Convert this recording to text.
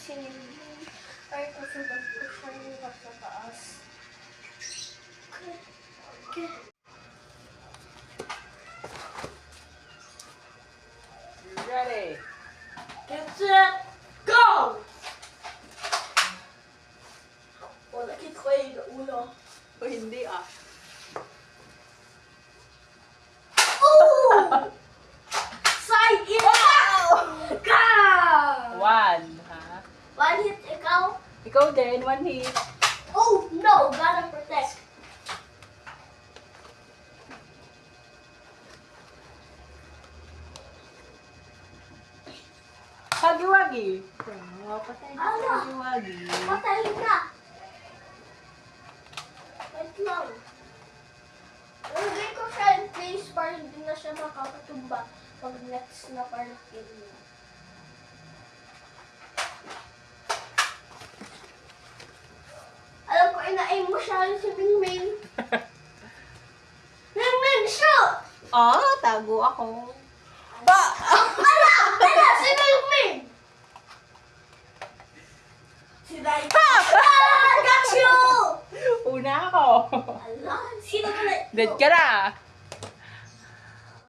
sinilin. Ay, kasunod ko siya yung sa taas. Okay. You ready? Get set, go! Wala kit ko yung ulo. O hindi ah. Ooh! Side in! Go! One, ha? One hit, ikaw? Ikaw din, one hit. Oh, no! Gotta protect. Hagi-wagi. Patay na Ano? hagi-wagi. Patayin na. Wait lang. Lagay ko siya in place para hindi na siya makapatumba pag next na party niya. Alam ko, ina-aim mo siya si Mingming. Mingming, shoot! Ah, tago ako. Ba! Ala, si Mingming! Si Dai. Ah! Got you! Una ako. Ala, sino ba na? Dead ka na.